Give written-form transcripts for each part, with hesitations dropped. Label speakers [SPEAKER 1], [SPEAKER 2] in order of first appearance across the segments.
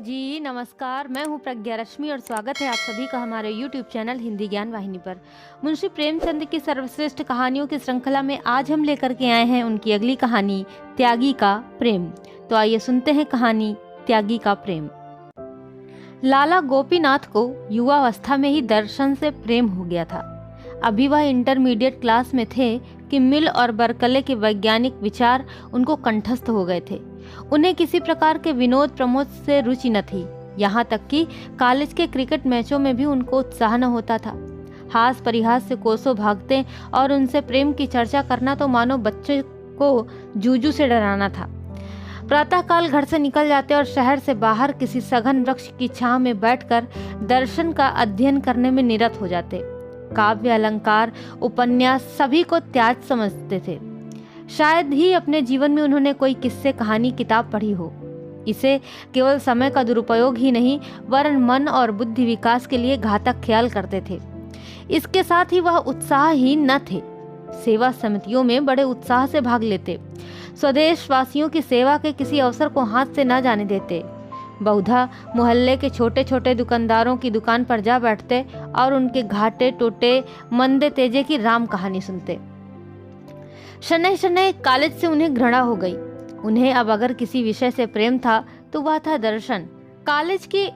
[SPEAKER 1] जी नमस्कार, मैं हूँ प्रज्ञा रश्मि और स्वागत है आप सभी का हमारे YouTube चैनल हिंदी ज्ञान वाहिनी पर। मुंशी प्रेमचंद की सर्वश्रेष्ठ कहानियों की श्रृंखला में आज हम लेकर के आए हैं उनकी अगली कहानी त्यागी का प्रेम। तो आइए सुनते हैं कहानी त्यागी का प्रेम। लाला गोपीनाथ को युवावस्था में ही दर्शन से प्रेम हो गया था। अभी वह इंटरमीडिएट क्लास में थे कि मिल और बर्कले के वैज्ञानिक विचार उनको कंठस्थ हो गए थे। उन्हें किसी प्रकार के विनोद प्रमोद से रुचि न थी। यहाँ तक कि कॉलेज के क्रिकेट मैचों में भी उनको उत्साह न होता था। हास परिहास से कोसों भागते और उनसे प्रेम की चर्चा करना तो मानो बच्चे को जूजू से डराना था। प्रातःकाल घर से निकल जाते और शहर से बाहर किसी सघन वृक्ष की छांव में बैठकर दर्शन का अध्ययन करने में निरत हो जाते। काव्य, अलंकार, उपन्यास सभी को त्याज समझते थे। शायद ही अपने जीवन में उन्होंने कोई किस्से कहानी किताब पढ़ी हो। इसे केवल समय का दुरुपयोग ही नहीं वरन मन और बुद्धि विकास के लिए घातक ख्याल करते थे। इसके साथ ही वह उत्साहहीन न थे। सेवा समितियों में बड़े उत्साह से भाग लेते। स्वदेश वासियों की सेवा के किसी अवसर को हाथ से न जाने देते। बहुधा मोहल्ले के छोटे छोटे दुकानदारों की दुकान पर जा बैठते और उनके घाटे टोटे मंदे तेजे की राम कहानी सुनते। शनैः शनैः कॉलेज से उन्हें घृणा हो गई। उन्हें अब अगर किसी विषय से प्रेम था तो वह था दर्शन। कॉलेज की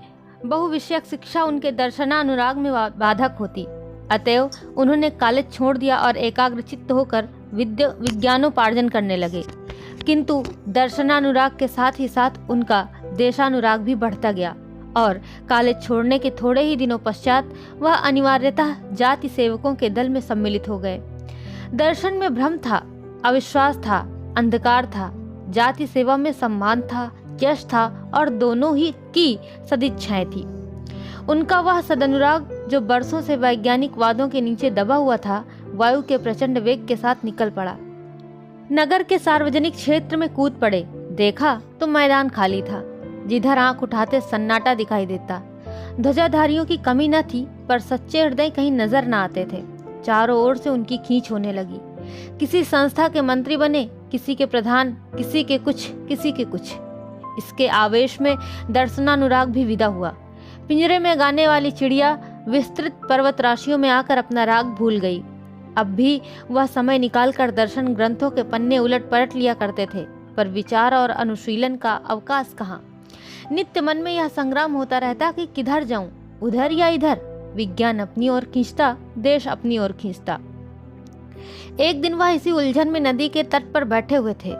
[SPEAKER 1] बहुविषयक शिक्षा उनके दर्शनानुराग में बाधक होती। अतएव उन्होंने कॉलेज छोड़ दिया और एकाग्रचित्त होकर विज्ञानोपार्जन करने लगे। किंतु दर्शनानुराग के साथ ही साथ उनका देशानुराग भी बढ़ता गया और कॉलेज छोड़ने के थोड़े ही दिनों पश्चात वह अनिवार्यतः जाति सेवकों के दल में सम्मिलित हो गए। दर्शन में भ्रम था, अविश्वास था, अंधकार था। जाति सेवा में सम्मान था, यश था और दोनों ही की सदिच्छाएं थी। उनका वह सदनुराग जो बरसों से वैज्ञानिक वादों के नीचे दबा हुआ था, वायु के प्रचंड वेग के साथ निकल पड़ा। नगर के सार्वजनिक क्षेत्र में कूद पड़े। देखा तो मैदान खाली था। जिधर आंख उठाते सन्नाटा दिखाई देता। ध्वजाधारियों की कमी न थी, पर सच्चे हृदय कहीं नजर न आते थे। चारों ओर से उनकी खींच होने लगी। किसी संस्था के मंत्री बने, किसी के प्रधान, किसी के कुछ। इसके आवेश में दर्शनानुराग भी विदा हुआ। पिंजरे में गाने वाली चिड़िया विस्तृत पर्वत राशियों में आकर अपना राग भूल गई। अब भी वह समय निकालकर दर्शन ग्रंथों के पन्ने उलट पलट लिया करते थे, पर विचार और अनुशीलन का अवकाश कहाँ। नित्य मन में यह संग्राम होता रहता कि किधर जाऊं, उधर या इधर। विज्ञान अपनी ओर खींचता, देश अपनी ओर खींचता। एक दिन वह इसी उलझन में नदी के तट पर बैठे हुए थे।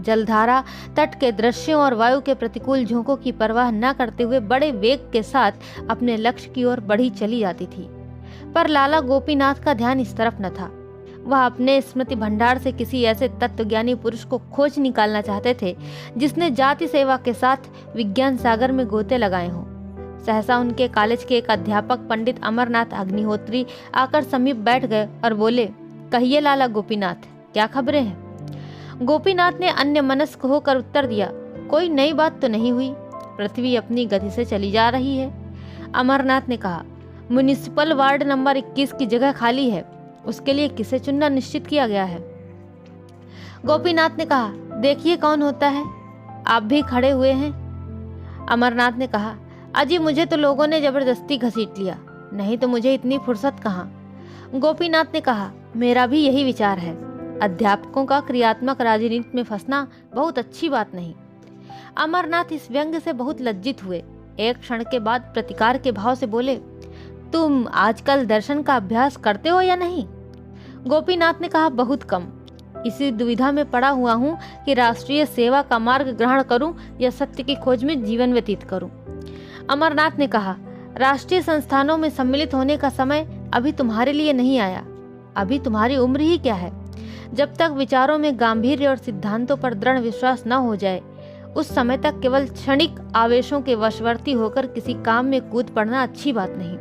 [SPEAKER 1] जलधारा तट के दृश्यों और वायु के प्रतिकूल झोंकों की परवाह न करते हुए बड़े वेग के साथ अपने लक्ष्य की ओर बढ़ी चली जाती थी। पर लाला गोपीनाथ का ध्यान इस तरफ न था। वह अपने स्मृति भंडार से किसी ऐसे तत्वज्ञानी पुरुष को खोज निकालना चाहते थे जिसने जाति सेवा के साथ विज्ञान सागर में गोते लगाए हों। सहसा उनके कॉलेज के एक अध्यापक पंडित अमरनाथ अग्निहोत्री आकर समीप बैठ गए और बोले, कहिए लाला गोपीनाथ, क्या खबरें हैं? गोपीनाथ ने अन्यमनस्क होकर उत्तर दिया, कोई नई बात तो नहीं हुई। पृथ्वी अपनी गति से चली जा रही है। अमरनाथ ने कहा, म्युनिसिपल वार्ड नंबर 21 की जगह खाली है, उसके लिए किसे चुनना निश्चित किया गया है? गोपीनाथ ने कहा, देखिए कौन होता है, आप भी खड़े हुए हैं। अमरनाथ ने कहा, अजी मुझे तो लोगों ने जबरदस्ती घसीट लिया, नहीं तो मुझे इतनी फुर्सत कहाँ। गोपीनाथ ने कहा, मेरा भी यही विचार है। अध्यापकों का क्रियात्मक राजनीति में फंसना बहुत अच्छी बात नहीं। अमरनाथ इस व्यंग्य से बहुत लज्जित हुए। एक क्षण के बाद प्रतिकार के भाव से बोले, तुम आजकल दर्शन का अभ्यास करते हो या नहीं? गोपीनाथ ने कहा, बहुत कम। इसी दुविधा में पड़ा हुआ हूँ कि राष्ट्रीय सेवा का मार्ग ग्रहण करूं या सत्य की खोज में जीवन व्यतीत करूं। अमरनाथ ने कहा, राष्ट्रीय संस्थानों में सम्मिलित होने का समय अभी तुम्हारे लिए नहीं आया। अभी तुम्हारी उम्र ही क्या है। जब तक विचारों में गांभीर्य और सिद्धांतों पर दृढ़ विश्वास न हो जाए, उस समय तक केवल क्षणिक आवेशों के वशवर्ती होकर किसी काम में कूद पड़ना अच्छी बात नहीं।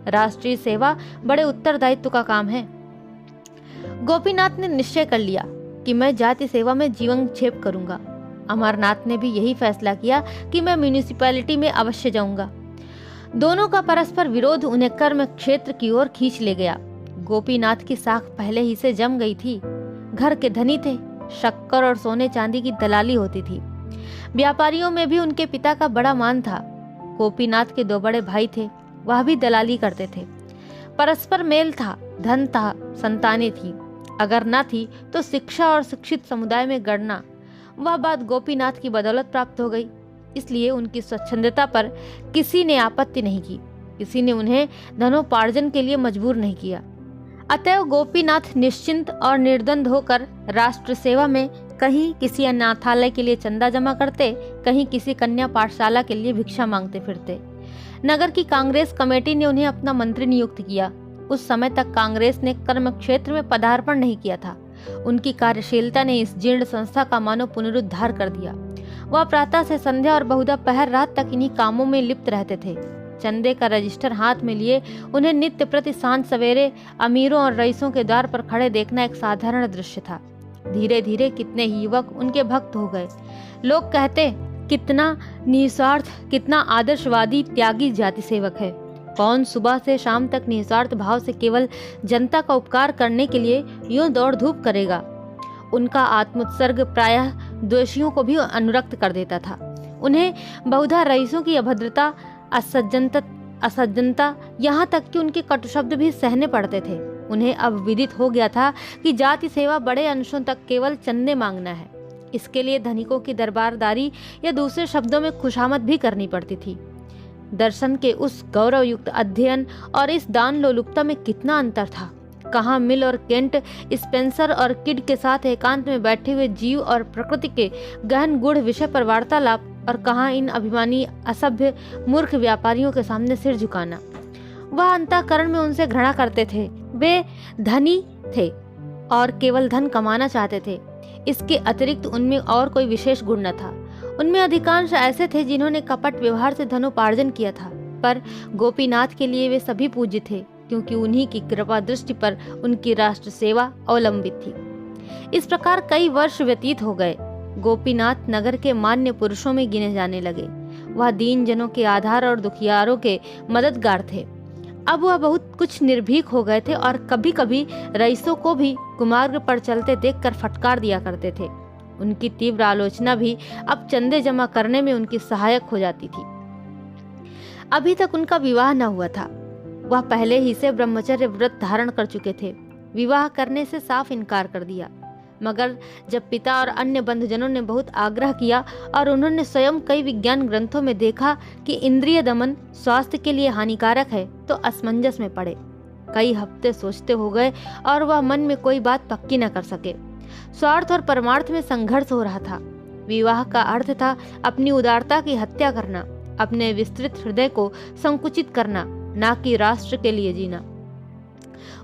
[SPEAKER 1] राष्ट्रीय सेवा बड़े उत्तरदायित्व का काम है। गोपीनाथ ने निश्चय कर लिया कि मैं जाति सेवा में जीवन छेप करूंगा। अमरनाथ ने भी यही फैसला किया कि मैं म्यूनिसिपैलिटी में अवश्य जाऊंगा। दोनों का परस्पर विरोध उन्हें कर्म क्षेत्र की ओर खींच ले गया। गोपीनाथ की साख पहले ही से जम गई थी। घर के धनी थे, शक्कर और सोने चांदी की दलाली होती थी। व्यापारियों में भी उनके पिता का बड़ा मान था। गोपीनाथ के 2 बड़े भाई थे, वह भी दलाली करते थे। परस्पर मेल था, धन था, संतानें थी, अगर ना थी तो शिक्षा और शिक्षित समुदाय में गणना। वह बात गोपीनाथ की बदौलत प्राप्त हो गई, इसलिए उनकी स्वच्छंदता पर किसी ने आपत्ति नहीं की, किसी ने उन्हें धनोपार्जन के लिए मजबूर नहीं किया। अतएव गोपीनाथ निश्चिंत और निर्द्वंद होकर राष्ट्र सेवा में कहीं किसी अनाथालय के लिए चंदा जमा करते, कहीं किसी कन्या पाठशाला के लिए भिक्षा मांगते फिरते। नगर की कांग्रेस कमेटी ने उन्हें अपना मंत्री नियुक्त किया। उस समय तक कांग्रेस ने कर्म क्षेत्र में पदार्पण नहीं किया था। उनकी कार्यशीलता ने इस जीर्ण संस्था का मानो पुनरुद्धार कर दिया। वह प्रातः से संध्या और बहुधा पहर रात तक इन्हीं कामों में लिप्त रहते थे। चंदे का रजिस्टर हाथ में लिए उन्हें नित्य प्रति सांझ सवेरे अमीरों और रईसों के द्वार पर खड़े देखना एक साधारण दृश्य था। धीरे धीरे कितने ही युवक उनके भक्त हो गए। लोग कहते, कितना निस्वार्थ, कितना आदर्शवादी त्यागी जाति सेवक है। कौन सुबह से शाम तक निस्वार्थ भाव से केवल जनता का उपकार करने के लिए यूं दौड़ धूप करेगा। उनका आत्मोत्सर्ग प्रायः द्वेषियों को भी अनुरक्त कर देता था। उन्हें बहुधा रईसों की अभद्रता, असज्जनता, यहाँ तक कि उनके कटु शब्द भी सहने पड़ते थे। उन्हें अब विदित हो गया था कि जाति सेवा बड़े अंशों तक केवल चंदे मांगना है। इसके लिए धनिकों की दरबारदारी या दूसरे शब्दों में खुशामद भी करनी पड़ती थी। दर्शन के उस गौरवयुक्त अध्ययन और इस दान लोलुपता में कितना अंतर था। कहाँ मिल और केंट, स्पेंसर और किड के साथ एकांत में बैठे हुए जीव और प्रकृति के गहन गूढ़ विषय पर वार्तालाप, और कहाँ इन अभिमानी, असभ्य, मूर्ख व्यापारियों के सामने सिर झुकाना। वह अंतःकरण में उनसे घृणा करते थे। वे धनी थे और केवल धन कमाना चाहते थे। इसके अतिरिक्त उनमें और कोई विशेष गुण न था। उनमें अधिकांश ऐसे थे जिन्होंने कपट व्यवहार से धनोपार्जन किया था, पर गोपीनाथ के लिए वे सभी पूज्य थे, क्योंकि उन्हीं की कृपा दृष्टि पर उनकी राष्ट्र सेवा अवलंबित थी। इस प्रकार कई वर्ष व्यतीत हो गए। गोपीनाथ नगर के मान्य पुरुषों में गिने जाने लगे। वह दीन जनों के आधार और दुखियारों के मददगार थे। अब वह बहुत कुछ निर्भीक हो गए थे और कभी कभी रईसों को भी कुमार्ग पर चलते देखकर फटकार दिया करते थे। उनकी तीव्र आलोचना भी अब चंदे जमा करने में उनकी सहायक हो जाती थी। अभी तक उनका विवाह न हुआ था। वह पहले ही से ब्रह्मचर्य व्रत धारण कर चुके थे। विवाह करने से साफ इनकार कर दिया, मगर जब पिता और अन्य बंधुजनों ने बहुत आग्रह किया और उन्होंने स्वयं कई विज्ञान ग्रंथों में देखा कि इंद्रिय दमन स्वास्थ्य के लिए हानिकारक है, तो असमंजस में पड़े। कई हफ्ते सोचते हो गए और वह मन में कोई बात पक्की न कर सके। स्वार्थ और परमार्थ में संघर्ष हो रहा था। विवाह का अर्थ था अपनी उदारता की हत्या करना, अपने विस्तृत हृदय को संकुचित करना, ना कि राष्ट्र के लिए जीना।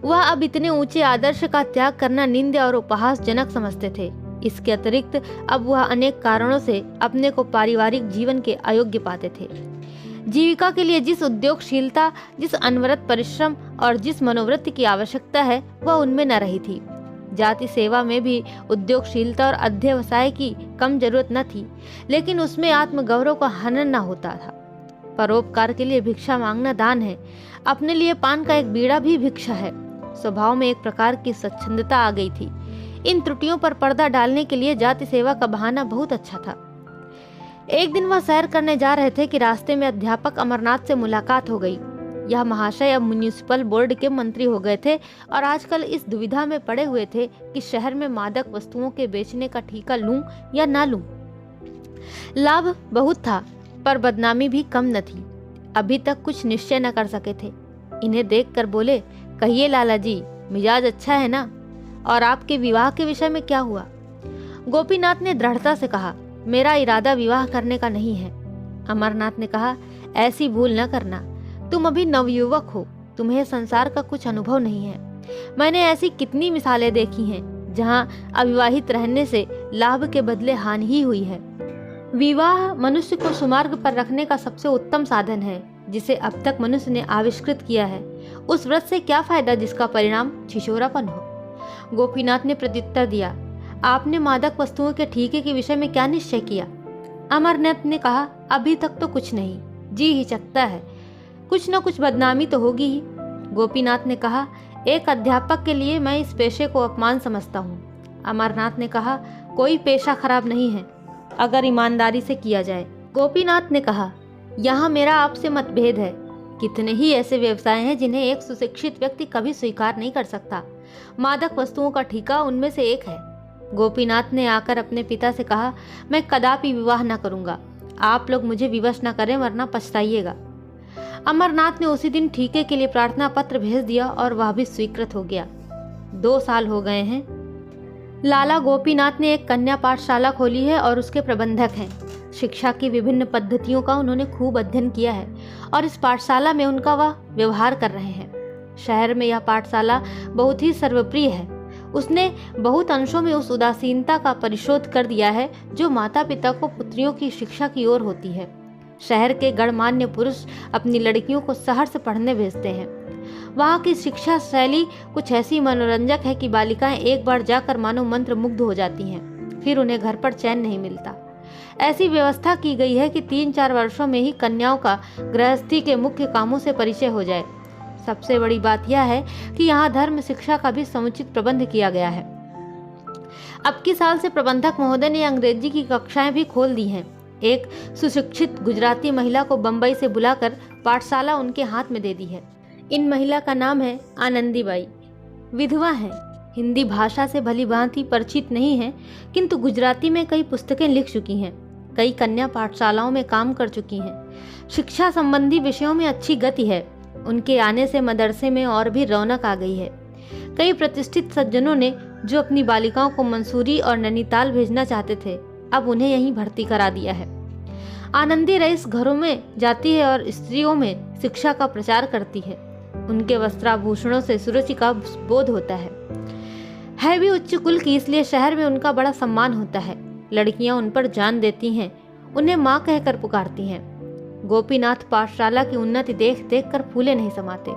[SPEAKER 1] वह अब इतने ऊंचे आदर्श का त्याग करना निंद्य और उपहासजनक समझते थे। इसके अतिरिक्त अब वह अनेक कारणों से अपने को पारिवारिक जीवन के अयोग्य पाते थे। जीविका के लिए जिस उद्योगशीलता, जिस अनवरत परिश्रम और जिस मनोवृत्ति की आवश्यकता है, वह उनमें न रही थी। जाति सेवा में भी उद्योगशीलता और अध्यवसाय की कम जरूरत न थी, लेकिन उसमें आत्मगौरव का हनन न होता था। परोपकार के लिए भिक्षा मांगना दान है। अपने लिए पान का एक बीड़ा भी भिक्षा है। स्वभाव में एक प्रकार की स्वच्छंदता आ गई थी। इन त्रुटियों पर पर्दा डालने के लिए जाति सेवा का बहाना बहुत अच्छा था। एक दिन वह सैर करने जा रहे थे कि रास्ते में अध्यापक अमरनाथ से मुलाकात हो गई। यह महाशय अब म्युनिसिपल बोर्ड के मंत्री हो गए थे और आजकल इस दुविधा में पड़े हुए थे कि शहर में मादक वस्तुओं के बेचने का ठेका लूं या ना लूं। लाभ बहुत था, पर बदनामी भी कम न थी। अभी तक कुछ निश्चय न कर सके थे। इन्हें देखकर बोले, कहिए लाला जी, मिजाज अच्छा है ना? और आपके विवाह के विषय में क्या हुआ? गोपीनाथ ने दृढ़ता से कहा, मेरा इरादा विवाह करने का नहीं है। अमरनाथ ने कहा, ऐसी भूल न करना। तुम अभी नवयुवक हो, तुम्हें संसार का कुछ अनुभव नहीं है। मैंने ऐसी कितनी मिसालें देखी हैं जहां अविवाहित रहने से लाभ के बदले हानि ही हुई है। विवाह मनुष्य को सुमार्ग पर रखने का सबसे उत्तम साधन है, जिसे अब तक मनुष्य ने आविष्कृत किया है। उस व्रत से क्या फायदा जिसका परिणाम छिछोरापन हो? गोपीनाथ ने प्रत्युत्तर दिया, आपने मादक वस्तुओं के ठीके के विषय में क्या निश्चय किया? अमरनाथ ने कहा, अभी तक तो कुछ नहीं, जी हिचकता है, कुछ न कुछ बदनामी तो होगी ही। गोपीनाथ ने कहा, एक अध्यापक के लिए मैं इस पेशे को अपमान समझता हूँ। अमरनाथ ने कहा, कोई पेशा खराब नहीं है अगर ईमानदारी से किया जाए। गोपीनाथ ने कहा, यहाँ मेरा आपसे मतभेद है। कितने ही ऐसे व्यवसाय हैं जिन्हें एक सुशिक्षित व्यक्ति कभी स्वीकार नहीं कर सकता। मादक वस्तुओं का ठेका उनमें से एक है। गोपीनाथ ने आकर अपने पिता से कहा, मैं कदापि विवाह न करूंगा। आप लोग मुझे विवश न करें वरना पछताइएगा। अमरनाथ ने उसी दिन ठीके के लिए प्रार्थना पत्र भेज दिया और वह भी स्वीकृत हो गया। 2 साल हो गए हैं। लाला गोपीनाथ ने एक कन्या पाठशाला खोली है और उसके प्रबंधक हैं। शिक्षा की विभिन्न पद्धतियों का उन्होंने खूब अध्ययन किया है और इस पाठशाला में उनका वह व्यवहार कर रहे हैं। शहर में यह पाठशाला बहुत ही सर्वप्रिय है। उसने बहुत अंशों में उस उदासीनता का परिशोध कर दिया है जो माता पिता को पुत्रियों की शिक्षा की ओर होती है। शहर के गणमान्य पुरुष अपनी लड़कियों को शहर से पढ़ने भेजते हैं। वहाँ की शिक्षा शैली कुछ ऐसी मनोरंजक है कि बालिकाएं एक बार जाकर मानो मंत्र मुग्ध हो जाती हैं, फिर उन्हें घर पर चैन नहीं मिलता। ऐसी व्यवस्था की गई है कि 3-4 वर्षों में ही कन्याओं का गृहस्थी के मुख्य कामों से परिचय हो जाए। सबसे बड़ी बात यह है कि यहाँ धर्म शिक्षा का भी समुचित प्रबंध किया गया है। अब की साल से प्रबंधक महोदय ने अंग्रेजी की कक्षाएं भी खोल दी हैं। एक सुशिक्षित गुजराती महिला को बंबई से बुलाकर पाठशाला उनके हाथ में दे दी है। इन महिला का नाम है आनंदीबाई। विधवा है, हिंदी भाषा से भली भांति परिचित नहीं है, किंतु गुजराती में कई पुस्तकें लिख चुकी हैं। कई कन्या पाठशालाओं में काम कर चुकी हैं। शिक्षा संबंधी विषयों में अच्छी गति है। उनके आने से मदरसे में और भी रौनक आ गई है। कई प्रतिष्ठित सज्जनों ने जो अपनी बालिकाओं को मंसूरी और नैनीताल भेजना चाहते थे, अब उन्हें यहीं भर्ती करा दिया है। आनंदी रईस घरों में जाती है और स्त्रियों में शिक्षा का प्रचार करती है। उनके वस्त्राभूषणों से सुरुचि का बोध होता है भी उच्च कुल की, इसलिए शहर में उनका बड़ा सम्मान होता है। लड़कियां उन पर जान देती हैं, उन्हें माँ कहकर पुकारती हैं। गोपीनाथ पाठशाला की उन्नति देख देख कर फूले नहीं समाते।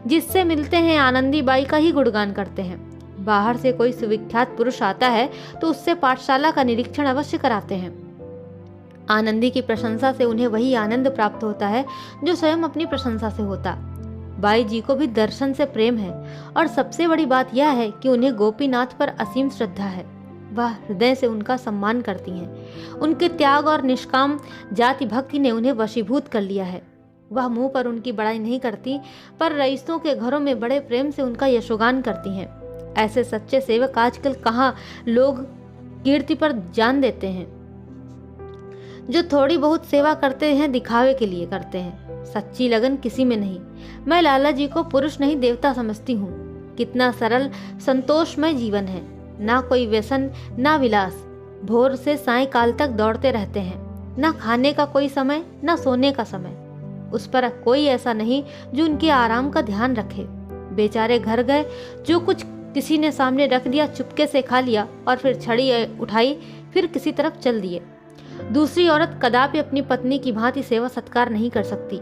[SPEAKER 1] जिससे मिलते हैं आनंदीबाई का ही गुणगान करते हैं। बाहर से कोई सुविख्यात पुरुष आता है तो उससे पाठशाला का निरीक्षण अवश्य कराते हैं। आनंदी की प्रशंसा से उन्हें वही आनंद प्राप्त होता है जो स्वयं अपनी प्रशंसा से होता। बाई जी को भी दर्शन से प्रेम है और सबसे बड़ी बात यह है कि उन्हें गोपीनाथ पर असीम श्रद्धा है। वह हृदय से उनका सम्मान करती हैं। उनके त्याग और निष्काम जाति भक्ति ने उन्हें वशीभूत कर लिया है। वह मुंह पर उनकी बड़ाई नहीं करती, पर रईसों के घरों में बड़े प्रेम से उनका यशोगान करती हैं। ऐसे सच्चे सेवक आजकल कहाँ लोग कीर्ति पर जान देते हैं। जो थोड़ी बहुत सेवा करते हैं दिखावे के लिए करते हैं, सच्ची लगन किसी में नहीं। मैं लाला जी को पुरुष नहीं देवता समझती हूँ। कितना सरल संतोषमय जीवन है, ना कोई व्यसन ना विलास। भोर से सायंकाल तक दौड़ते रहते हैं, ना खाने का कोई समय ना सोने का समय। उस पर कोई ऐसा नहीं जो उनके आराम का ध्यान रखे। बेचारे घर गए, जो कुछ किसी ने सामने रख दिया चुपके से खा लिया और फिर छड़ी उठाई, फिर किसी तरफ चल दिए। दूसरी औरत कदापि अपनी पत्नी की भांति सेवा सत्कार नहीं कर सकती।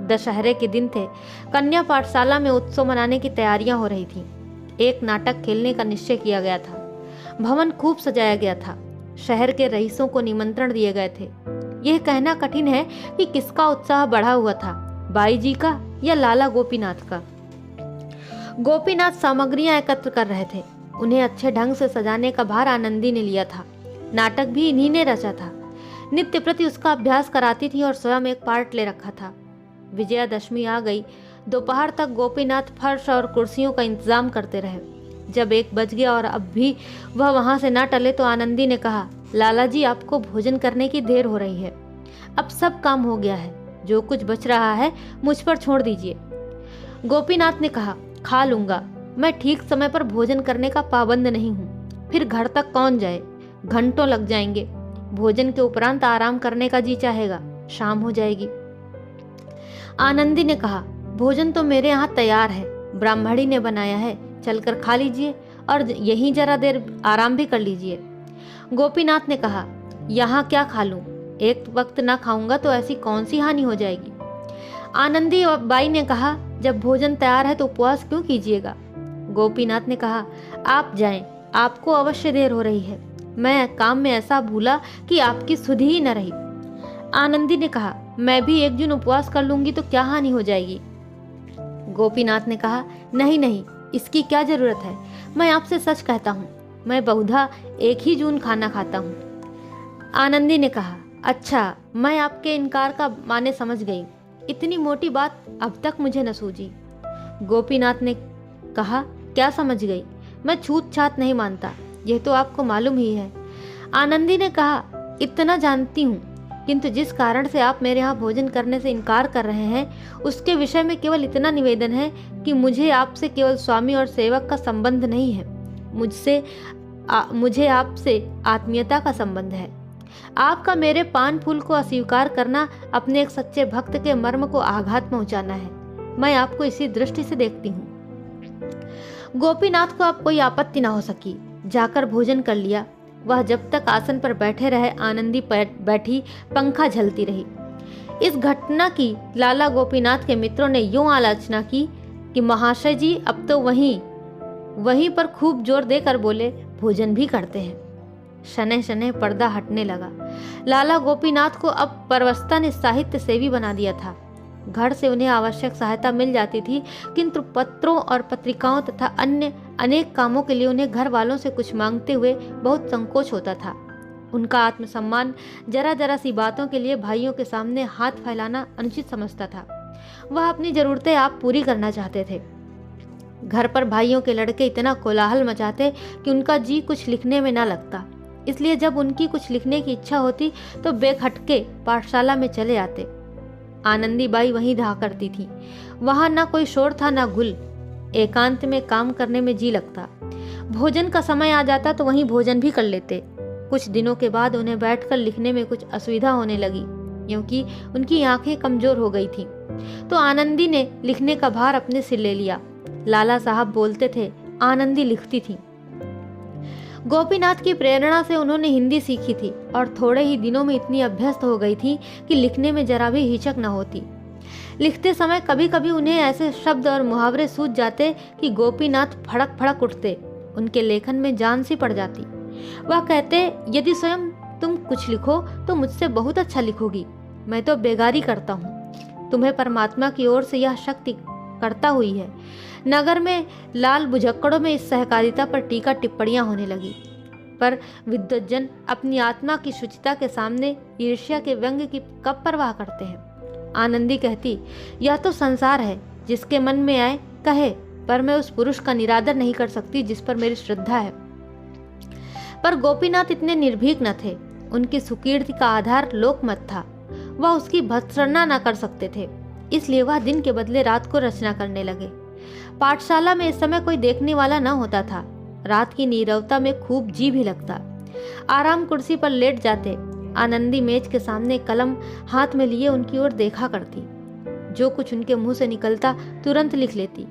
[SPEAKER 1] दशहरे के दिन थे। कन्या पाठशाला में उत्सव मनाने की तैयारियां हो रही थीं। एक नाटक खेलने का निश्चय किया गया था। भवन खूब सजाया गया था। शहर के रईसों को निमंत्रण दिए गए थे। यह कहना कठिन है कि किसका उत्साह बढ़ा हुआ था, बाई जी का या लाला गोपीनाथ का। गोपीनाथ सामग्रियां एकत्र कर रहे थे। उन्हें अच्छे ढंग से सजाने का भार आनंदी ने लिया था। नाटक भी इन्हीं ने रचा था। नित्य प्रति उसका अभ्यास कराती थी और स्वयं एक पार्ट ले रखा था। विजयादशमी आ गई। दोपहर तक गोपीनाथ फर्श और कुर्सियों का इंतजाम करते रहे। जब 1 बज गया और अब भी वह वहां से ना टले तो आनंदी ने कहा, लाला जी आपको भोजन करने की देर हो रही है। अब सब काम हो गया है, जो कुछ बच रहा है मुझ पर छोड़ दीजिए। गोपीनाथ ने कहा, खा लूंगा, मैं ठीक समय पर भोजन करने का पाबंद नहीं हूँ। फिर घर तक कौन जाए, घंटों लग जाएंगे। भोजन के उपरांत आराम करने का जी चाहेगा, शाम हो जाएगी। आनंदी ने कहा, भोजन तो मेरे यहाँ तैयार है, ब्राह्मणी ने बनाया है, चलकर खा लीजिए और यहीं जरा देर आराम भी कर लीजिए। गोपीनाथ ने कहा, यहाँ क्या खा लूं, एक वक्त ना खाऊंगा तो ऐसी कौन सी हानि हो जाएगी। आनंदी बाई ने कहा, जब भोजन तैयार है तो उपवास क्यों कीजिएगा। गोपीनाथ ने कहा, आप जाएं, आपको अवश्य देर हो रही है। मैं काम में ऐसा भूला कि आपकी सुधि ही न रही। आनंदी ने कहा, मैं भी 1 जून उपवास कर लूंगी तो क्या हानि हो जाएगी। गोपीनाथ ने कहा, नहीं नहीं, इसकी क्या जरूरत है। मैं आपसे सच कहता हूँ, मैं बहुधा 1 ही जून खाना खाता हूँ। आनंदी ने कहा, अच्छा मैं आपके इनकार का माने समझ गई। इतनी मोटी बात अब तक मुझे न सूझी। गोपीनाथ ने कहा, क्या समझ गई? मैं छूत छात नहीं मानता, यह तो आपको मालूम ही है। आनंदी ने कहा, इतना जानती हूँ, किंतु जिस कारण से आप मेरे यहाँ भोजन करने से इनकार कर रहे हैं उसके विषय में केवल इतना निवेदन है कि मुझे आपसे केवल स्वामी और सेवक का संबंध नहीं है, मुझे आपसे आत्मीयता का संबंध है। आपका मेरे पान फूल को अस्वीकार करना अपने एक सच्चे भक्त के मर्म को आघात पहुंचाना है। मैं आपको इसी दृष्टि से देखती हूँ। गोपीनाथ को अब कोई आपत्ति न हो सकी, जाकर भोजन कर लिया। वह जब तक आसन पर बैठे रहे, आनंदी बैठी पंखा झलती रही। इस घटना की लाला गोपीनाथ के मित्रों ने यूं आलोचना की कि महाशय जी अब तो वहीं पर खूब जोर देकर बोले, भोजन भी करते हैं। शनैः शनैः पर्दा हटने लगा। लाला गोपीनाथ को अब परवस्ता ने साहित्य सेवी बना दिया था। घर से उन्हें आवश्यक सहायता मिल जाती थी, किंतु पत्रों और पत्रिकाओं तथा अन्य अनेक कामों के लिए उन्हें घर वालों से कुछ मांगते हुए बहुत संकोच होता था। उनका आत्मसम्मान जरा जरा सी बातों के लिए भाइयों के सामने हाथ फैलाना अनुचित समझता था। वह अपनी जरूरतें आप पूरी करना चाहते थे। घर पर भाइयों के लड़के इतना कोलाहल मचाते कि उनका जी कुछ लिखने में न लगता। इसलिए जब उनकी कुछ लिखने की इच्छा होती तो बेखटके पाठशाला में चले आते। आनंदी बाई वहीं रहा करती थी। वहां न कोई शोर था न गुल। एकांत में काम करने में जी लगता। भोजन का समय आ जाता तो वहीं भोजन भी कर लेते। कुछ दिनों के बाद उन्हें बैठकर लिखने में कुछ असुविधा होने लगी, क्योंकि उनकी आंखें कमजोर हो गई थीं। तो आनंदी ने लिखने का भार अपने सिर ले लिया। लाला साहब बोलते थे, आनंदी लिखती थी। गोपीनाथ की प्रेरणा से उन्होंने हिंदी सीखी थी और थोड़े ही दिनों में इतनी अभ्यस्त हो गई थी कि लिखने में जरा भी हिचक न होती। लिखते समय कभी कभी उन्हें ऐसे शब्द और मुहावरे सूझ जाते कि गोपीनाथ फड़क फड़क उठते। उनके लेखन में जान सी पड़ जाती। वह कहते, यदि स्वयं तुम कुछ लिखो तो मुझसे बहुत अच्छा लिखोगी। मैं तो बेगारी करता हूँ, तुम्हें परमात्मा की ओर से यह शक्ति करता हुई है। नगर में लाल बुझक्कड़ों में इस सहकारिता पर टीका टिप्पणियां होने लगी, पर विद्वज्जन अपनी आत्मा की शुचिता के सामने ईर्ष्या के व्यंग्य की कब परवाह करते हैं। आनंदी कहती, यह तो संसार है, जिसके मन में आए कहे, पर मैं उस पुरुष का निरादर नहीं कर सकती जिस पर मेरी श्रद्धा है। पर गोपीनाथ इतने निर्भीक न थे। उनकी सुकीर्ति का आधार लोकमत था। वह उसकी भत्सना न कर सकते थे, इसलिए वह दिन के बदले रात को रचना करने लगे। पाठशाला में इस समय कोई देखने वाला न होता था। रात की नीरवता में खूब जी भी लगता। आराम कुर्सी पर लेट जाते। आनंदी मेज के सामने कलम हाथ में लिए उनकी ओर देखा करती। जो कुछ उनके मुंह से निकलता तुरंत लिख लेती।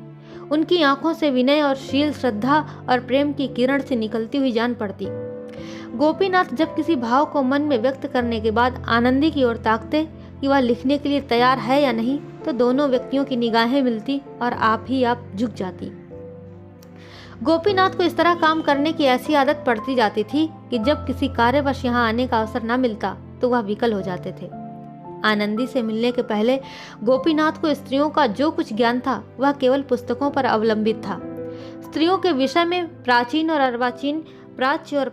[SPEAKER 1] उनकी आंखों से विनय और शील, श्रद्धा और प्रेम की किरण से निकलती हुई जान पड़ती। गोपीनाथ जब किसी भाव को मन में व्यक्त करने के बाद आनंदी की ओर ताकते कि वह लिखने के लिए तैयार है या नहीं, तो दोनों व्यक्तियों की निगाहें मिलती और आप ही आप झुक जाती। गोपीनाथ को इस तरह काम करने की ऐसी आदत पड़ती जाती थी कि जब किसी कार्यवश यहाँ आने का अवसर न मिलता तो वह विकल हो जाते थे। आनंदी से मिलने के पहले गोपीनाथ को स्त्रियों का जो कुछ ज्ञान था वह केवल पुस्तकों पर अवलंबित था। स्त्रियों के विषय में प्राचीन और अर्वाचीन, प्राच्य और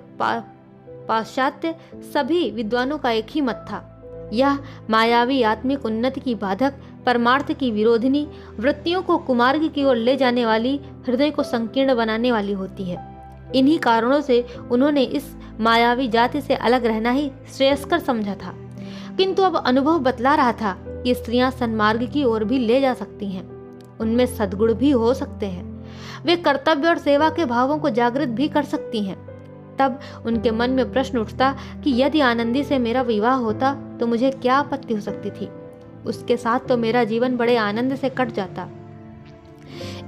[SPEAKER 1] पाश्चात्य सभी विद्वानों का एक ही मत था। यह मायावी आत्मिक उन्नति की बाधक, परमार्थ की विरोधिनी, वृत्तियों को कुमार्ग की ओर ले जाने वाली, हृदय को संकीर्ण बनाने वाली होती है। इन्हीं कारणों से उन्होंने इस मायावी जाति से अलग रहना ही श्रेयस्कर समझा था। किंतु अब अनुभव बतला रहा था कि स्त्रियां सन्मार्ग की ओर भी ले जा सकती हैं। उनमें सद्गुण भी हो सकते हैं। वे कर्तव्य और सेवा के भावों को जागृत भी कर सकती हैं। तब उनके मन में प्रश्न उठता कि यदि आनंदी से मेरा विवाह होता तो मुझे क्या आपत्ति हो सकती थी। उसके साथ तो मेरा जीवन बड़े आनंद से कट जाता।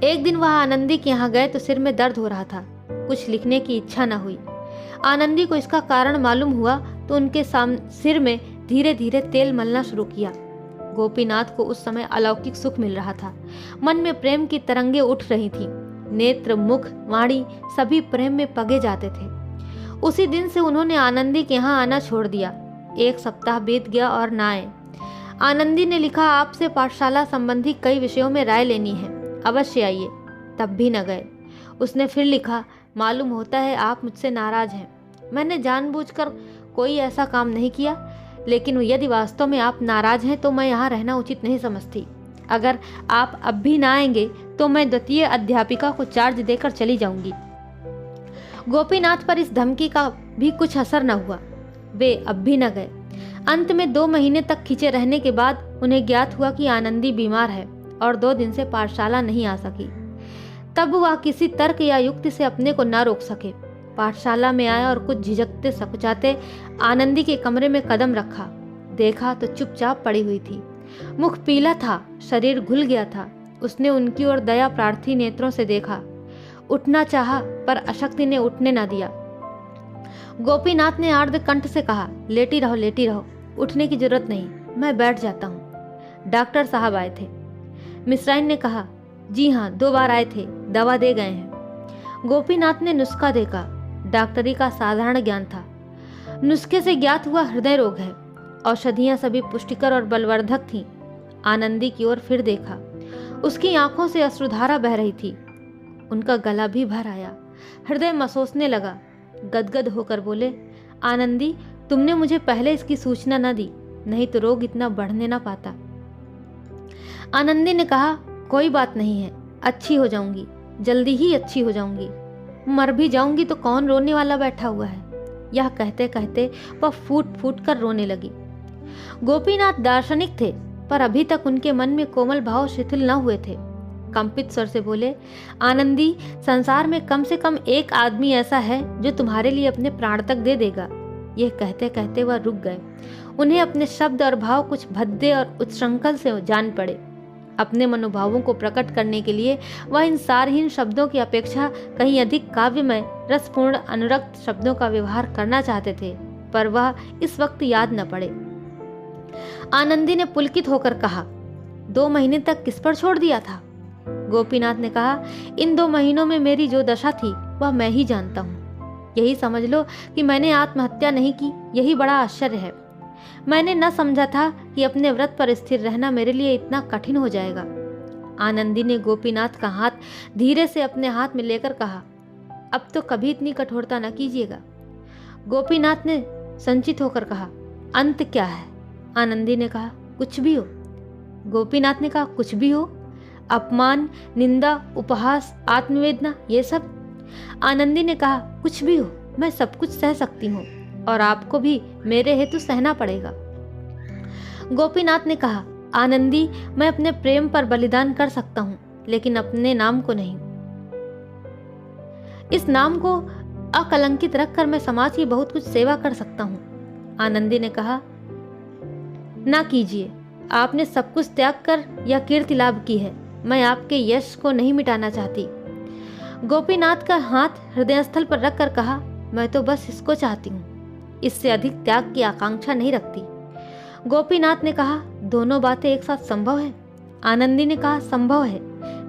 [SPEAKER 1] एक दिन वह आनंदी के यहाँ गए तो सिर में दर्द हो रहा था। कुछ लिखने की इच्छा न हुई। आनंदी को इसका कारण मालूम हुआ तो उनके सिर में धीरे धीरे तेल मलना शुरू किया। गोपीनाथ को उस समय अलौकिक सुख मिल रहा था। मन में प्रेम की तरंगे उठ रही थीं। नेत्र, मुख, वाणी सभी प्रेम में पगे जाते थे। उसी दिन से उन्होंने आनंदी के यहाँ आना छोड़ दिया। 1 सप्ताह बीत गया और न आए। आनंदी ने लिखा, आपसे पाठशाला संबंधी कई विषयों में राय लेनी है, अवश्य आइए। तब भी न गए। उसने फिर लिखा, मालूम होता है आप मुझसे नाराज हैं। मैंने जानबूझकर कोई ऐसा काम नहीं किया, लेकिन यदि वास्तव में आप नाराज हैं तो मैं यहाँ रहना उचित नहीं समझती। अगर आप अब भी ना आएंगे तो मैं द्वितीय अध्यापिका को चार्ज देकर चली जाऊंगी। गोपीनाथ पर इस धमकी का भी कुछ असर न हुआ। वे अब भी न गए। अंत में 2 महीने तक खिंचे रहने के बाद उन्हें ज्ञात हुआ कि आनंदी बीमार है और 2 दिन से पाठशाला नहीं आ सकी। तब वह किसी तर्क या युक्ति से अपने को न रोक सके। पाठशाला में आया और कुछ झिझकते सकुचाते आनंदी के कमरे में कदम रखा। देखा तो चुपचाप पड़ी हुई थी। मुख पीला था, शरीर घुल गया था। उसने उनकी ओर दया प्रार्थी नेत्रों से देखा। उठना चाहा पर अशक्ति ने उठने न दिया। गोपीनाथ ने आर्द्र कंठ से कहा, लेटी रहो, लेटी रहो, उठने की जरूरत नहीं, मैं बैठ जाता हूँ। डॉक्टर साहब आए थे। मिश्राइन ने कहा, जी हाँ, 2 बार आए थे, दवा दे गए हैं। गोपीनाथ ने नुस्खा देखा। डॉक्टरी का साधारण ज्ञान था। नुस्खे से ज्ञात हुआ हृदय रोग है। औषधियां सभी पुष्टिकर और बलवर्धक थीं। आनंदी की ओर फिर देखा। उसकी आंखों से अश्रुधारा बह रही थी। उनका गला भी भर आया। हृदय मसोसने लगा। गदगद होकर बोले, आनंदी, तुमने मुझे पहले इसकी सूचना न दी, नहीं तो रोग इतना बढ़ने न पाता। आनंदी ने कहा, कोई बात नहीं है, अच्छी हो जाऊंगी, जल्दी ही अच्छी हो जाऊंगी। मर भी जाऊंगी तो कौन रोने वाला बैठा हुआ है। यह कहते कहते वह फूट फूट कर रोने लगी। गोपीनाथ दार्शनिक थे, पर अभी तक उनके मन में कोमल भाव शिथिल न हुए थे। कंपित स्वर से बोले, आनंदी, संसार में कम से कम एक आदमी ऐसा है जो तुम्हारे लिए अपने प्राण तक दे देगा। यह कहते कहते वह रुक गए। उन्हें अपने शब्द और भाव कुछ भद्दे और उच्छृंखल से जान पड़े। अपने मनोभावों को प्रकट करने के लिए वह इन सारहीन शब्दों की अपेक्षा कहीं अधिक काव्यमय, रसपूर्ण, अनुरक्त शब्दों का व्यवहार करना चाहते थे, पर वह इस वक्त याद न पड़े। आनंदी ने पुलकित होकर कहा, 2 महीने तक किस पर छोड़ दिया था? गोपीनाथ ने कहा, इन 2 महीनों में मेरी जो दशा थी वह मैं ही जानता हूँ। यही समझ लो कि मैंने आत्महत्या नहीं की, यही बड़ा आश्चर्य है। मैंने न समझा था कि अपने व्रत पर स्थिर रहना मेरे लिए इतना कठिन हो जाएगा। आनंदी ने गोपीनाथ का हाथ धीरे से अपने हाथ में लेकर कहा, अब तो कभी इतनी कठोरता न कीजिएगा। गोपीनाथ ने संचित होकर कहा, अंत क्या है? आनंदी ने कहा, कुछ भी हो। गोपीनाथ ने कहा, कुछ भी हो? अपमान, निंदा, उपहास, आत्मवेदना, ये सब? आनंदी ने कहा, कुछ भी हो, मैं सब कुछ सह सकती हूँ और आपको भी मेरे हेतु सहना पड़ेगा। गोपीनाथ ने कहा, आनंदी, मैं अपने प्रेम पर बलिदान कर सकता हूँ, लेकिन अपने नाम को नहीं। इस नाम को अकलंकित रखकर मैं समाज की बहुत कुछ सेवा कर सकता हूँ। आनंदी ने कहा, ना कीजिए, आपने सब कुछ त्याग कर यह कीर्ति लाभ की है। मैं आपके यश को नहीं मिटाना चाहती। गोपीनाथ का हाथ हृदयस्थल पर रखकर कहा, मैं तो बस इसको चाहती हूँ, इससे अधिक त्याग की आकांक्षा नहीं रखती। गोपीनाथ ने कहा, दोनों बातें एक साथ संभव है? आनंदी ने कहा, संभव है,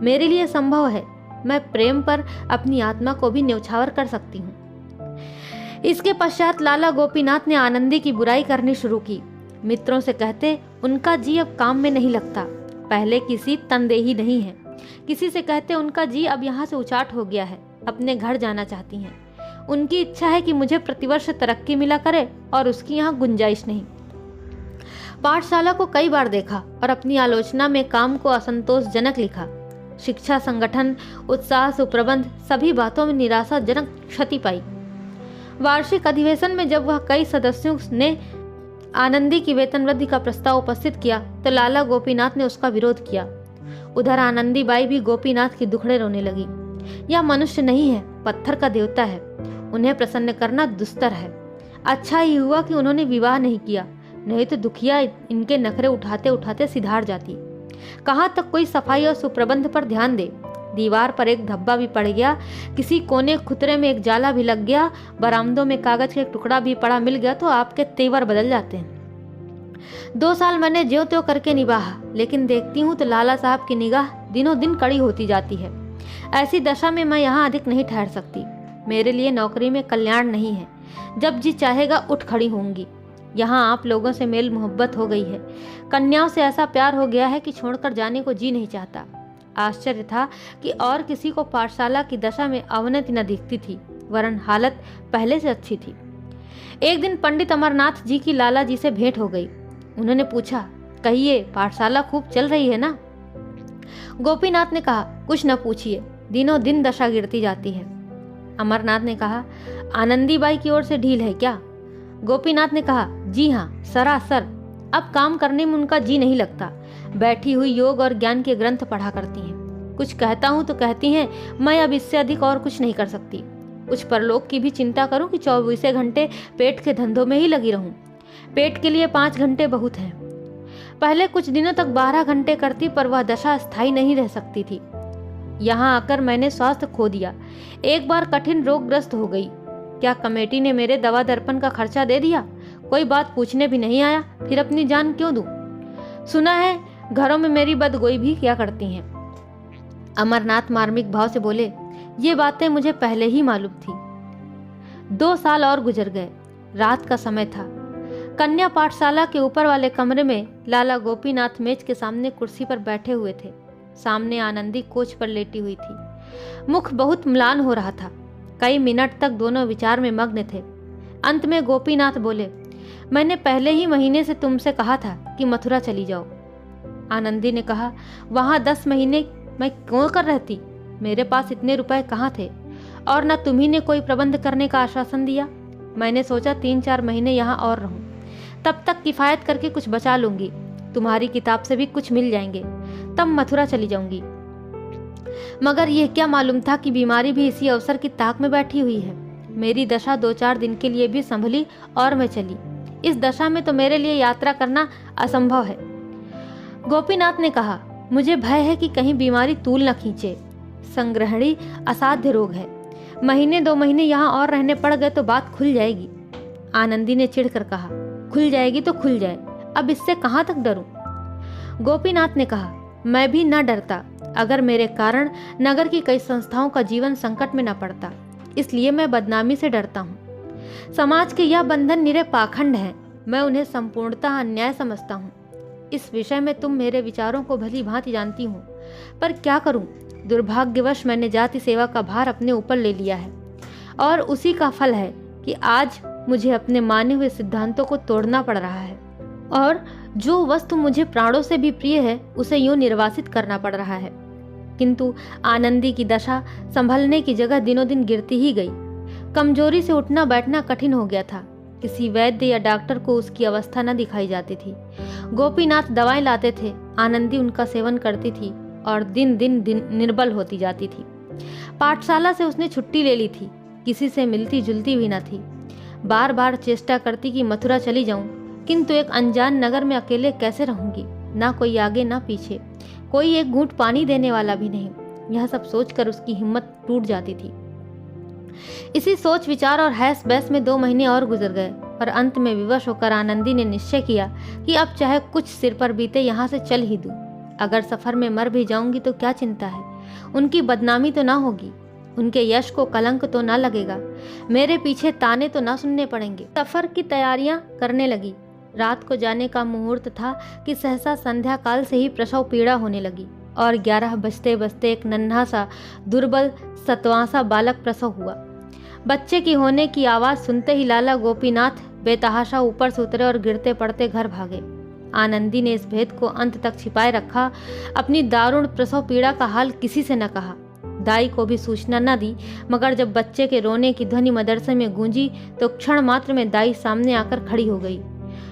[SPEAKER 1] मेरे लिए संभव है। मैं प्रेम पर अपनी आत्मा को भी न्यौछावर कर सकती हूँ। इसके पश्चात लाला गोपीनाथ ने आनंदी की बुराई करनी शुरू की। मित्रों से कहते, उनका जी अब काम में नहीं लगता, पहले किसी तनदेही नहीं है। किसी से कहते, उनका जी अब यहाँ से उचाट हो गया है, अपने घर जाना चाहती हैं। उनकी इच्छा है कि मुझे प्रतिवर्ष तरक्की मिला करे और उसकी यहाँ गुंजाइश नहीं। पाठशाला को कई बार देखा और अपनी आलोचना में काम को असंतोषजनक लिखा। शिक्षा संगठन, उत्साह, सुप्रबंध, सभी बातों में निराशाजनक क्षति पाई। वार्षिक अधिवेशन में जब वह कई सदस्यों ने आनंदी की वेतन वृद्धि का प्रस्ताव उपस्थित किया तो लाला गोपीनाथ ने उसका विरोध किया। उधर आनंदी बाई भी गोपीनाथ की दुखड़े रोने लगी। यह मनुष्य नहीं है, पत्थर का देवता है, उन्हें प्रसन्न करना दुस्तर है। अच्छा ही हुआ कि उन्होंने विवाह नहीं किया, नहीं तो दुखिया इनके नखरे उठाते उठाते सिधार जाती। कहाँ तक कोई सफाई और सुप्रबंध पर ध्यान दे। दीवार पर एक धब्बा भी पड़ गया, किसी कोने खुतरे में एक जाला भी लग गया, बरामदों में कागज का एक टुकड़ा भी पड़ा मिल गया तो आपके तेवर बदल जाते हैं। 2 साल मैंने ज्यों त्यों करके निभाया, लेकिन देखती हूँ तो लाला साहब की निगाह दिनों दिन कड़ी होती जाती है। ऐसी दशा में मैं यहाँ अधिक नहीं ठहर सकती। मेरे लिए नौकरी में कल्याण नहीं है। जब जी चाहेगा उठ खड़ी होंगी। यहाँ आप लोगों से मेल मोहब्बत हो गई है, कन्याओं से ऐसा प्यार हो गया है कि छोड़कर जाने को जी नहीं चाहता। आश्चर्य था कि और किसी को पाठशाला की दशा में अवनति न दिखती थी, वरन हालत पहले से अच्छी थी। एक दिन पंडित अमरनाथ जी की लाला जी से भेंट हो गई। उन्होंने पूछा, कहिए पाठशाला खूब चल रही है ना? गोपीनाथ ने कहा, कुछ न पूछिए, दिनों दिन दशा गिरती जाती है। अमरनाथ ने कहा, आनंदीबाई की ओर से ढील है क्या? गोपीनाथ ने कहा, जी हाँ, सरासर। अब काम करने में उनका जी नहीं लगता। बैठी हुई योग और ज्ञान के ग्रंथ पढ़ा करती हैं। कुछ कहता हूँ तो कहती हैं, मैं अब इससे अधिक और कुछ नहीं कर सकती। कुछ परलोक की भी चिंता करूं कि 24 घंटे पेट के धंधों में ही लगी रहूं। पेट के लिए 5 घंटे बहुत हैं। पहले कुछ दिनों तक 12 घंटे करती, पर वह दशा स्थायी नहीं रह सकती थी। यहाँ आकर मैंने स्वास्थ्य खो दिया। एक बार कठिन रोगग्रस्त हो गई। क्या कमेटी ने मेरे दवा दर्पण का खर्चा दे दिया? कोई बात पूछने भी नहीं आया। फिर अपनी जान क्यों दूं? सुना है घरों में मेरी बदगोई भी क्या करती हैं। अमरनाथ मार्मिक भाव से बोले, ये बातें मुझे पहले ही मालूम थी। 2 साल और गुजर गए। रात का समय था। कन्या पाठशाला के ऊपर वाले कमरे में लाला गोपीनाथ मेज के सामने कुर्सी पर बैठे हुए थे। सामने आनंदी कोच पर लेटी हुई थी। मुख बहुत म्लान हो रहा था। कई मिनट तक दोनों विचार में मग्न थे। अंत में गोपीनाथ बोले, मैंने पहले ही महीने से तुमसे कहा था कि मथुरा चली जाओ। आनंदी ने कहा, वहां 10 महीने मैं क्यों कर रहती? मेरे पास इतने रुपए कहाँ थे? और न तुम्ही ने कोई प्रबंध करने का आश्वासन दिया। मैंने सोचा 3-4 महीने यहाँ और रहूं, तब तक किफायत करके कुछ बचा लूंगी। तुम्हारी किताब से भी कुछ मिल जाएंगे, तब मथुरा चली जाऊंगी। मगर यह क्या मालूम था कि बीमारी भी इसी अवसर की ताक में बैठी हुई है। मेरी दशा 2-4 दिन के लिए भी संभली और मैं चली। इस दशा में तो मेरे लिए यात्रा करना असंभव है। गोपीनाथ ने कहा, मुझे भय है कि कहीं बीमारी तूल न खींचे। संग्रहणी असाध्य रोग है। महीने 2 महीने यहाँ और रहने पड़ गए तो बात खुल जाएगी। आनंदी ने चिढ़कर कहा, खुल जाएगी तो खुल जाए, अब इससे कहाँ तक डरूं? गोपीनाथ ने कहा, मैं भी न डरता अगर मेरे कारण नगर की कई संस्थाओं का जीवन संकट में न पड़ता। इसलिए मैं बदनामी से डरता हूँ। समाज के यह बंधन निरे पाखंड हैं। मैं उन्हें संपूर्णतः अन्याय समझता हूँ। इस विषय में तुम मेरे विचारों को भली भांति जानती हो, पर क्या करूं? दुर्भाग्यवश मैंने जाति सेवा का भार अपने ऊपर ले लिया है, और उसी का फल है कि आज मुझे अपने माने हुए सिद्धांतों को तोड़ना पड़ रहा है, और जो वस्तु मुझे प्राणों से भी प्रिय है उसे यूं निर्वासित करना पड़ रहा है। किंतु आनंदी की दशा संभलने की जगह दिनों दिन गिरती ही गई। कमजोरी से उठना बैठना कठिन हो गया था। किसी वैद्य या डॉक्टर को उसकी अवस्था न दिखाई जाती थी। गोपीनाथ दवाएं लाते थे, आनंदी उनका सेवन करती थी और दिन निर्बल होती जाती थी। पाठशाला से उसने छुट्टी ले ली थी। किसी से मिलती जुलती भी न थी। बार बार चेष्टा करती कि मथुरा चली जाऊं, किंतु एक अनजान नगर में अकेले कैसे रहूंगी? ना कोई आगे ना पीछे, कोई एक घूंट पानी देने वाला भी नहीं। यह सब सोचकर उसकी हिम्मत टूट जाती थी। इसी सोच विचार और हैस बैस में 2 महीने और गुजर गए, और अंत में विवश होकर आनंदी ने निश्चय किया कि अब चाहे कुछ सिर पर बीते यहाँ से चल ही दूं। अगर सफर में मर भी जाऊंगी तो क्या चिंता है? उनकी बदनामी तो ना होगी, उनके यश को कलंक तो ना लगेगा, मेरे पीछे ताने तो ना सुनने पड़ेंगे। सफर की तैयारियां करने लगी। रात को जाने का मुहूर्त था कि सहसा संध्या काल से ही प्रसव पीड़ा होने लगी, और 11 बजते बजते एक नन्हा सा दुर्बल सतवासा बालक प्रसव हुआ। बच्चे की होने की आवाज सुनते ही लाला गोपीनाथ बेतहाशा ऊपर से उतरे और गिरते पड़ते घर भागे। आनंदी ने इस भेद को अंत तक छिपाए रखा। अपनी दारुण प्रसव पीड़ा का हाल किसी से न कहा, दाई को भी सूचना न दी। मगर जब बच्चे के रोने की ध्वनि मदरसे में गूंजी तो क्षण मात्र में दाई सामने आकर खड़ी हो गई।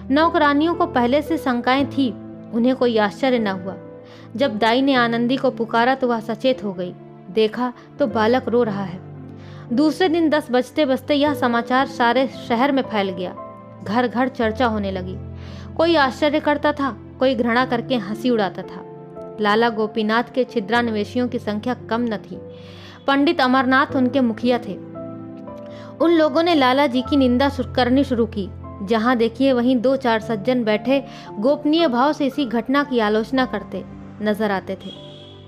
[SPEAKER 1] नौकरानियों को पहले से शंकाएं थी, उन्हें कोई आश्चर्य न हुआ। जब दाई ने आनंदी को पुकारा तो वह सचेत हो गई। देखा तो बालक रो रहा है। दूसरे दिन 10 बजते बजते यह समाचार सारे शहर में फैल गया। घर घर चर्चा होने लगी। कोई आश्चर्य करता था, कोई घृणा करके हंसी उड़ाता था। लाला गोपीनाथ के छिद्रान्वेषियों की संख्या कम न थी। पंडित अमरनाथ उनके मुखिया थे। उन लोगों ने लाला जी की निंदा करनी शुरू की। जहां देखिए वहीं 2-4 सज्जन बैठे गोपनीय भाव से इसी घटना की आलोचना करते नजर आते थे।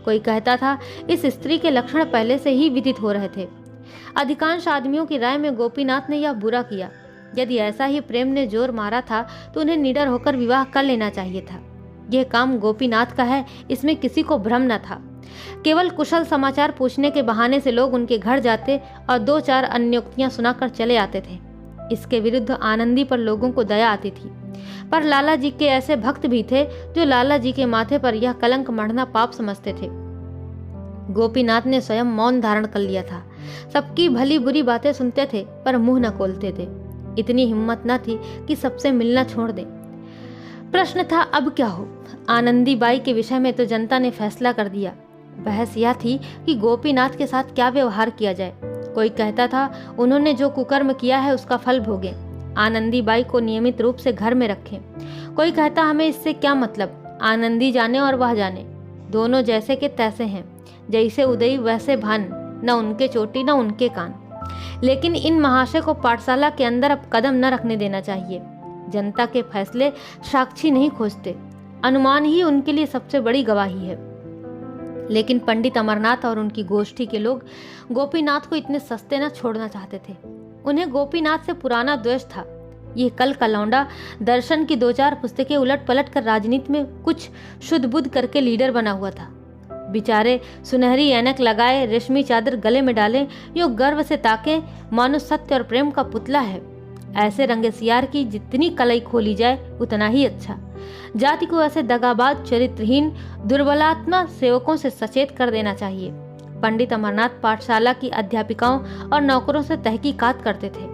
[SPEAKER 1] कोई कहता था इस स्त्री के लक्षण पहले से ही विदित हो रहे थे। अधिकांश आदमियों की राय में गोपीनाथ ने यह बुरा किया। यदि ऐसा ही प्रेम ने जोर मारा था तो उन्हें निडर होकर विवाह कर लेना चाहिए था। यह काम गोपीनाथ का है, इसमें किसी को भ्रम न था। केवल कुशल समाचार पूछने के बहाने से लोग उनके घर जाते और 2-4 अन्योक्तियां सुनाकर चले आते थे। इसके विरुद्ध आनंदी पर लोगों को दया आती थी, पर लाला जी के ऐसे भक्त भी थे जो लाला जी के माथे पर यह कलंक मढ़ना पाप समझते थे। गोपीनाथ ने स्वयं मौन धारण कर लिया था। सबकी भली बुरी बातें सुनते थे पर मुंह न खोलते थे। इतनी हिम्मत न थी कि सबसे मिलना छोड़ दें। प्रश्न था अब क्या हो। आनंदी बाई के विषय में तो जनता ने फैसला कर दिया। बहस यह थी कि गोपीनाथ के साथ क्या व्यवहार किया जाए। कोई कहता था उन्होंने जो कुकर्म किया है उसका फल भोगें, आनंदी बाई को नियमित रूप से घर में रखें। कोई कहता हमें इससे क्या मतलब, आनंदी जाने और वह जाने, दोनों जैसे के तैसे हैं, जैसे उदय वैसे भान, न उनके चोटी न उनके कान। लेकिन इन महाशय को पाठशाला के अंदर अब कदम न रखने देना चाहिए। जनता के फैसले साक्षी नहीं खोजते, अनुमान ही उनके लिए सबसे बड़ी गवाही है। लेकिन पंडित अमरनाथ और उनकी गोष्ठी के लोग गोपीनाथ को इतने सस्ते न छोड़ना चाहते थे। उन्हें गोपीनाथ से पुराना द्वेष था। ये कल का लौंडा दर्शन की 2-4 पुस्तकें उलट पलट कर राजनीति में कुछ शुद्ध बुद्ध करके लीडर बना हुआ था। बेचारे सुनहरी ऐनक लगाए, रेशमी चादर गले में डाले, यो गर्व से ताके मानो सत्य और प्रेम का पुतला है। ऐसे रंगे सियार की जितनी कलई खोली जाए उतना ही अच्छा। जाति को ऐसे दगाबाज, चरित्रहीन, दुर्बलात्मा सेवकों से सचेत कर देना चाहिए। पंडित अमरनाथ पाठशाला की अध्यापिकाओं और नौकरों से तहकीकात करते थे।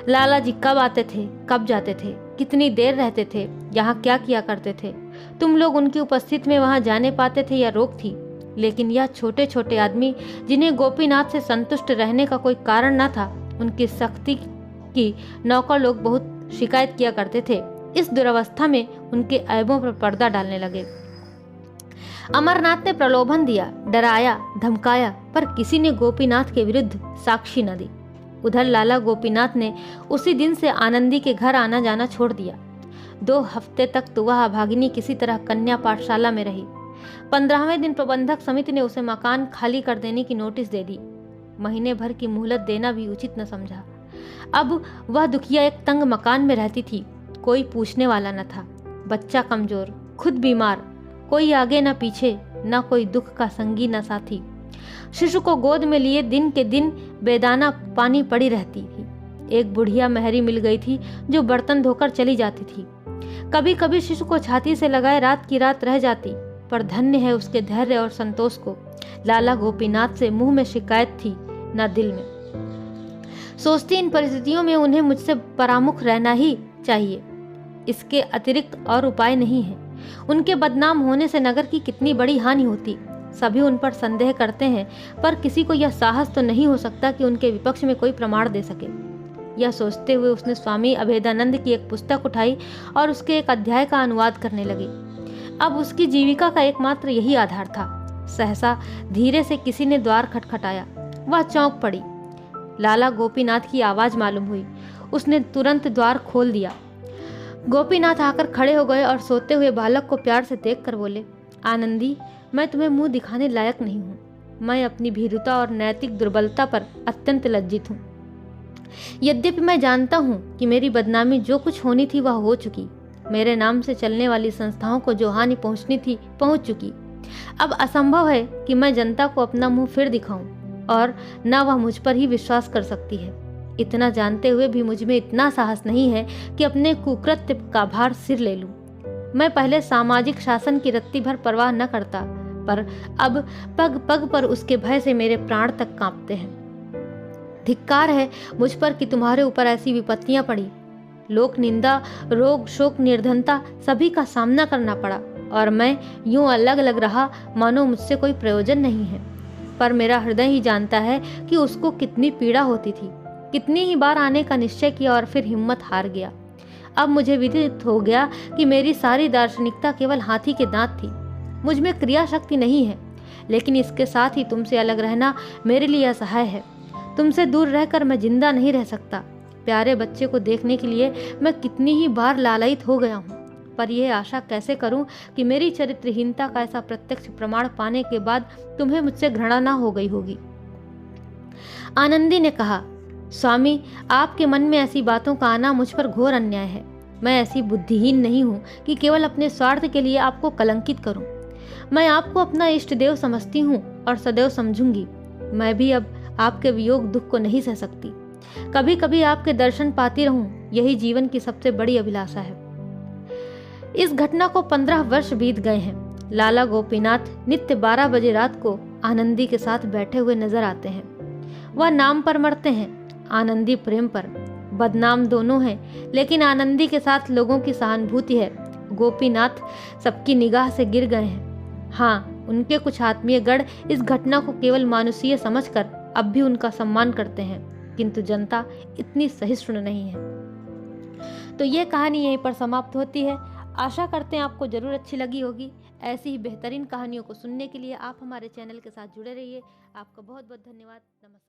[SPEAKER 1] लाला जी कब आते थे, कब जाते थे, कितनी देर रहते थे, यहाँ क्या किया करते थे, तुम लोग उनकी उपस्थिति में वहाँ जाने पाते थे या रोक थी। लेकिन यह छोटे छोटे आदमी जिन्हें गोपीनाथ से संतुष्ट रहने का कोई कारण न था, उनकी सख्ती की नौकर लोग बहुत शिकायत किया करते थे। इस दुर्वस्था में उनके ऐबों पर पर्दा डालने लगे। अमरनाथ ने प्रलोभन दिया, डराया, धमकाया, पर किसी ने गोपीनाथ के विरुद्ध साक्षी न दी। उधर लाला गोपीनाथ ने उसी दिन से आनंदी के घर आना जाना छोड़ दिया। 2 हफ्ते तक तो वह अभागिनी किसी तरह कन्या पाठशाला में रही। 15वें दिन प्रबंधक समिति ने उसे मकान खाली कर देने की नोटिस दे दी। महीने भर की मोहलत देना भी उचित न समझा। अब वह दुखिया एक तंग मकान में रहती थी। कोई पूछने वाला न था। बच्चा कमजोर, खुद बीमार, कोई आगे न पीछे, न कोई दुख का संगी न साथी। शिशु को गोद में लिए दिन के दिन बेदाना पानी पड़ी रहती थी। एक बुढ़िया महरी मिल गई थी जो बर्तन धोकर चली जाती थी। कभी कभी शिशु को छाती से लगाए रात की रात रह जाती, पर धन्य है उसके धैर्य और संतोष को। लाला गोपीनाथ से मुंह में शिकायत थी न दिल में। सोचती इन परिस्थितियों में उन्हें मुझसे परामुख रहना ही चाहिए, इसके अतिरिक्त और उपाय नहीं है। उनके बदनाम होने से नगर की कितनी बड़ी हानि होती। सभी उन पर संदेह करते हैं, पर किसी को यह साहस तो नहीं हो सकता कि उनके विपक्ष में कोई प्रमाण दे सके। यह सोचते हुए उसने स्वामी अभेदानंद की एक पुस्तक उठाई और उसके एक अध्याय का अनुवाद करने लगी। अब उसकी जीविका का एकमात्र यही आधार था। सहसा धीरे से किसी ने द्वार खटखटाया। वह चौंक पड़ी। लाला गोपीनाथ की आवाज मालूम हुई। उसने तुरंत द्वार खोल दिया। गोपीनाथ आकर खड़े हो गए और सोते हुए बालक को प्यार से देखकर बोले, आनंदी, मैं तुम्हें मुंह दिखाने लायक नहीं हूँ। मैं अपनी भीरुता और नैतिक दुर्बलता पर अत्यंत लज्जित हूँ। यद्यपि मैं जानता हूँ कि मेरी बदनामी जो कुछ होनी थी वह हो चुकी। मेरे नाम से चलने वाली संस्थाओं को जो हानि पहुँचनी थी पहुँच चुकी। अब असंभव है कि मैं जनता को अपना मुंह फिर दिखाऊं, और न वह मुझ पर ही विश्वास कर सकती है। इतना जानते हुए भी मुझ में इतना साहस नहीं है कि अपने कुकृत्य का भार सिर ले लूं। मैं पहले सामाजिक शासन की रत्ती भर परवाह न करता, पर अब पग पग पर उसके भय से मेरे प्राण तक कांपते हैं। धिक्कार है मुझ पर कि तुम्हारे ऊपर ऐसी विपत्तियां पड़ी। लोक निंदा, रोग, शोक, निर्धनता सभी का सामना करना पड़ा, और मैं यूं अलग अलग रहा मानो मुझसे कोई प्रयोजन नहीं है। पर मेरा हृदय ही जानता है कि उसको कितनी पीड़ा होती थी। कितनी ही बार आने का निश्चय किया और फिर हिम्मत हार गया। अब मुझे विदित हो गया कि मेरी सारी दार्शनिकता केवल हाथी के दांत थी। मुझ में क्रिया शक्ति नहीं है, लेकिन इसके साथ ही तुमसे अलग रहना मेरे लिए असहाय है। तुमसे दूर रहकर मैं जिंदा नहीं रह सकता। प्यारे बच्चे को देखने के लिए मैं कितनी ही बार लालायित हो गया हूँ, पर यह आशा कैसे करूं कि मेरी चरित्रहीनता का ऐसा प्रत्यक्ष प्रमाण पाने के बाद तुम्हें मुझसे घृणा ना हो गई होगी। आनंदी ने कहा, स्वामी, आपके मन में ऐसी बातों का आना मुझ पर घोर अन्याय है। मैं ऐसी बुद्धिहीन नहीं हूँ कि केवल अपने स्वार्थ के लिए आपको कलंकित करूं। मैं आपको अपना इष्ट देव समझती हूँ और सदैव समझूंगी। मैं भी अब आपके वियोग दुख को नहीं सह सकती। कभी कभी आपके दर्शन पाती रहूं, यही जीवन की सबसे बड़ी अभिलाषा है। इस घटना को 15 वर्ष बीत गए हैं। लाला गोपीनाथ नित्य 12 बजे रात को आनंदी के साथ बैठे हुए नजर आते हैं। वह नाम पर मरते हैं, आनंदी प्रेम पर। बदनाम दोनों हैं, लेकिन आनंदी के साथ लोगों की सहानुभूति है। गोपीनाथ सबकी निगाह से गिर गए हैं। हाँ, उनके कुछ आत्मीय गण इस घटना को केवल मानुषीय समझकर अब भी उनका सम्मान करते हैं, किंतु जनता इतनी सहिष्णु नहीं है। तो ये कहानी यहीं पर समाप्त होती है। आशा करते हैं आपको जरूर अच्छी लगी होगी। ऐसी ही बेहतरीन कहानियों को सुनने के लिए आप हमारे चैनल के साथ जुड़े रहिए। आपका बहुत बहुत धन्यवाद। नमस्कार।